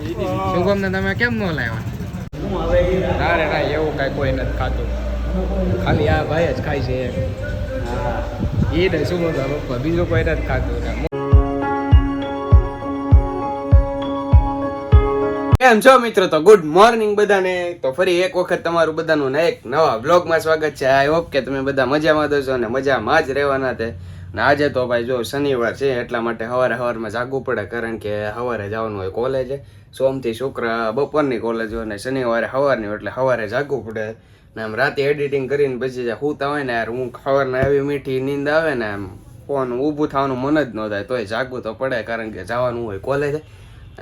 શુભમ ને તમે કેમ ન લાવ્યા? ના રે ના, એવું કઈ કોઈ નથી ખાતું, ખાલી આ ભાઈ જ ખાય છે. એ ને શું પપ્પા, બીજું કોઈ નથી ખાતું. કેમ છો મિત્રો? તો ગુડ મોર્નિંગ બધાને. તો ફરી એક વખત તમારું બધાનું એક નવા બ્લોગમાં સ્વાગત છે. આઈ હોપ કે તમે બધા મજામાં દોશો અને મજામાં જ રહેવાના છે. ને આજે તો ભાઈ જો શનિવાર છે એટલા માટે સવારમાં જાગવું પડે, કારણ કે સવારે જવાનું હોય કોલેજે. સોમથી શુક્ર બપોરની કોલેજ હોય ને શનિવારે સવારની, એટલે સવારે જાગવું પડે. ને આમ રાતે એડિટિંગ કરીને પછી સૂતા હોય ને યાર, હું સવારના એવી મીઠી નીંદ આવે ને આમ ફોન ઊભું થવાનું મન જ ન થાય, તોય જાગવું તો પડે કારણ કે જવાનું હોય કોલેજે.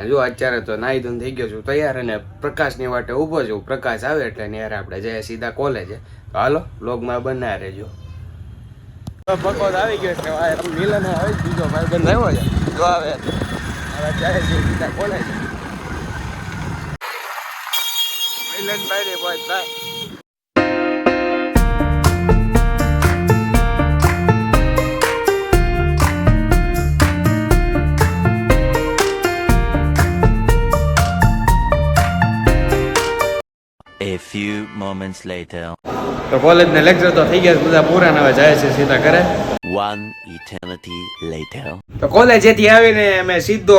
જો અત્યારે તો નાઈ ધોઈને થઈ ગયો છું તૈયાર, અને પ્રકાશની વાટે ઊભો છું. પ્રકાશ આવે એટલે ત્યારે આપણે જઈએ સીધા કોલેજે. તો હાલો વ્લોગમાં બનાવી રહેજો. પકોડ આવી ગયો છે, મિલન આવે બીજો ભાઈ બંધ આવ્યો છે, જો આવે હવે જાય છે સીધા કોલેજ. મિલન ભાઈ રે ભાઈ ભાઈ. A few moments later. તો કોલેજના લેક્ચર તો થઈ ગયા બધા પૂરા, હવે જાય છે સીધા ઘરે. One eternity later. તો કોલેજેથી આવીને મેં સીધો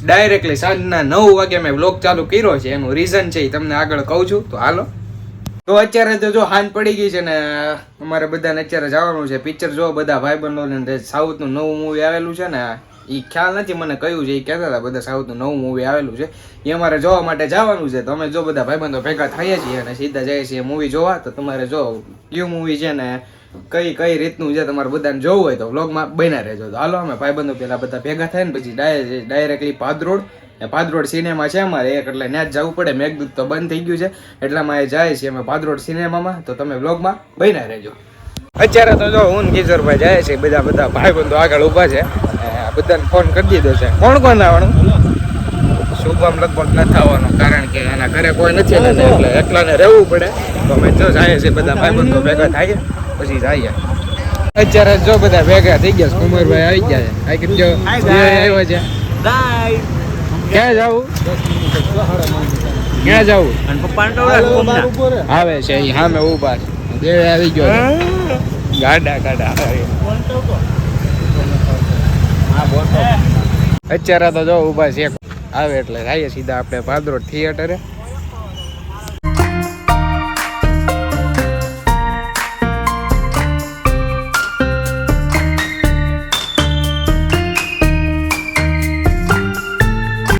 ડાયરેક્ટલી સાંજના 9 વાગે મેં બ્લોગ ચાલુ કર્યો છે. એનું રીઝન છે એ તમને આગળ કહું છું, તો હાલો. તો અત્યારે તો જો હાંજ પડી ગઈ છે ને અમારે બધાને અત્યારે જવાનું છે પિક્ચર જો. બધા ભાઈબંધોને સાઉથનું નવું મૂવી આવેલું છે ને, એ ખ્યાલ નથી મને કયું છે, એ કહેતા હતા બધા સાઉથનું નવું મૂવી આવેલું છે, એ અમારે જોવા માટે જવાનું છે. તો અમે જો બધા ભાઈબંધો ભેગા થઈએ છીએ અને સીધા જઈએ છીએ મૂવી જોવા. તો તમારે જો કયું મૂવી છે ને કઈ રીતનું છે તમારે બધાને જોવું હોય તો વ્લોગમાં બન્યા રહેજો. તો હાલો અમે ભાઈબંધો પેલા બધા ભેગા થાય ને પછી ડાયરેક્ટલી ભાદરોડ સિનેમા છે અમારે એક, એટલે ત્યાં જ જવું પડે. મેઘદૂત તો બંધ થઈ ગયું છે એટલામાં એ જાય છે અમે ભાદરોડ સિનેમામાં. તો તમે વ્લોગમાં બન્યા રહેજો. અત્યારે તો જો હું કિશોરભાઈ જાય છે, બધા ભાઈબંધો આગળ ઊભા છે, બધાને ફોન કરી દીધો છે. કોણ કોણ આવવાનું? શુભમ લગભગ નથી આવવાનું કારણ કે એના ઘરે કોઈ નથી ને, એટલે એકલાને રહેવું પડે. તો અમે જો જાય છે બધા ભાઈબંધો ભેગા થાય પછી જઈએ. અત્યારે જો બધા ભેગા થઈ ગયા. કુમારભાઈ આવી ગયા છે. આવ્યો છે. ક્યાં જવું? ક્યાં જવું? આવે છે એ સામે ઊભા છે. દેવે આવી ગયો ગાડા અત્યારે તો જો ઊભા છે, આવે એટલે જઈએ સીધા આપણે ભાદરોડ થિયેટરે.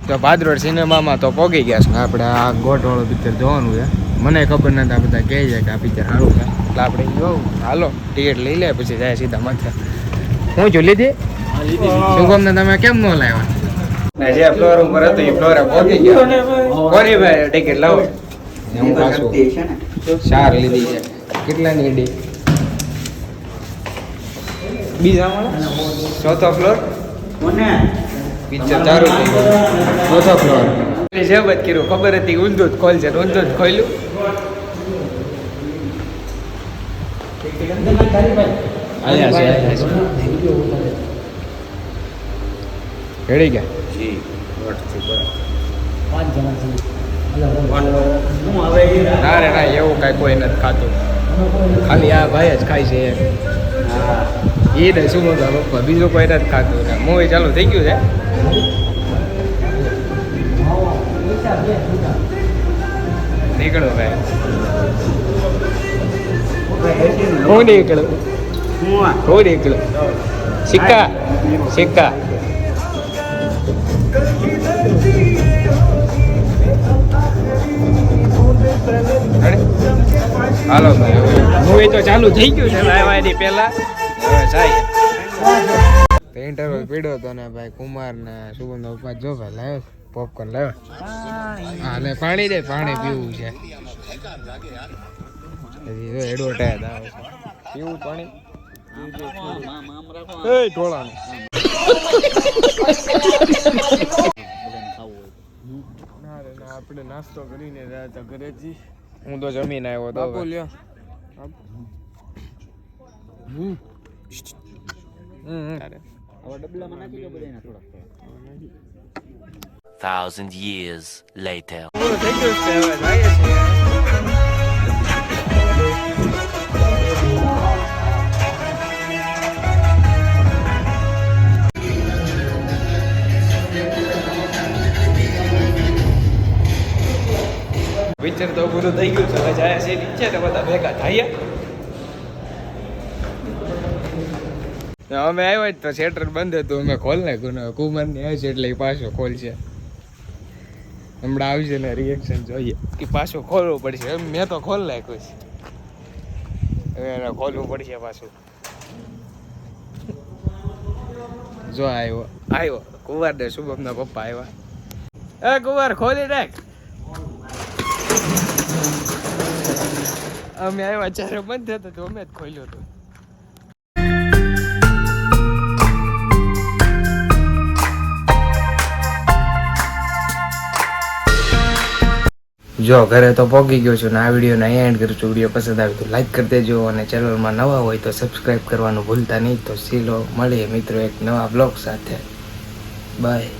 તો ભાદરોડ સિનેમામાં તો પહોંચી ગયા છે. આપણે આ ગોઠવાળો પિક્ચર જોવાનું છે. મને ખબર નથી, આ બધા કહે છે કે આ પિક્ચર સારું છે એટલે આપણે જોવું. હાલો ટિકિટ લઈ લે પછી જાય સીધા માથે. હું જો લીધી શુભમ ને તમે કેમ ન લાવ્યા? જે ફ્લોર ઉપર હતું એ ફ્લોરે પહોંચી ગયા. કોની ભાઈ ટિકિટ લાવો? હું પાછું 4 લીધી છે. કેટલાની એડી? બીજા ચોથો ફ્લોર પિક્ચર ચાલુ થઈ ગયું. ચોથો ફ્લોર જે બધ કર્યું ખબર હતી ઊંધું જ ખોલશે, ઊંધું જ ખોલ્યું. રેડી ગયા ના રે ના, એવું કઈ કોઈ નથી ખાતું, ખાલી આ ભાઈ જ ખાય છે. એ ને શું પપ્પા, બીજું કોઈ નથી ખાતું. મૂવી ચાલુ થઈ ગયું છે. નીકળો ભાઈ. હું નીકળું સિક્કા હાલો ભાઈ, મૂવી તો ચાલુ થઈ ગયું છે એની પેલા. હવે જાય ઇન્ટરવલ પીડ્યો હતો ને ભાઈ કુમાર ને સુગંધ ઉપા જો ભાઈ લાવ્યો પોપકોર્ન લાવ્યો. હા લે પાણી દે, પાણી પીવું છે. એડવર્ટાઈઝ આવે છે, પીવું પાણી. ઢોળાનું આપણે નાસ્તો કરીને રહ્યા હતા ઘરેથી. હું તો જમીન આવ્યો તો. બોલ્યો 2,000 years later. પૂરું થઈ ગયું છે હવે જાય છે પિક્ચર તો પૂરું થઈ ગયું છે હવે જાય છે નીચે તો બધા ભેગા થાય અમે આવ્યા જ તો શેટર બંધ હતું અમે ખોલ નાખ્યું ને કુમારની આવે છે એટલે એ પાછો ખોલશે હમણાં આવશે ને રિએક્શન જોઈએ કે પાછું ખોલવું પડશે મેં તો ખોલ નાખ્યું છે હવે એને ખોલવું પડશે પાછું જો આવ્યો કુંવાર ને શુભમના પપ્પા આવ્યા એ કુંવાર ખોલી નાખ અમે આવ્યા ચારે બંધ હતો તો અમે જ ખોલ્યો હતો જો ઘરે તો પહોંચી ગયો છું ને આ વિડીયોને અહીંયા એન્ડ કરું છું વિડીયો પસંદ આવે તો લાઈક કરી દેજો અને ચેનલમાં નવા હોય તો સબસ્ક્રાઈબ કરવાનું ભૂલતા નહીં તો સીલો મળીએ મિત્રો એક નવા બ્લોગ સાથે બાય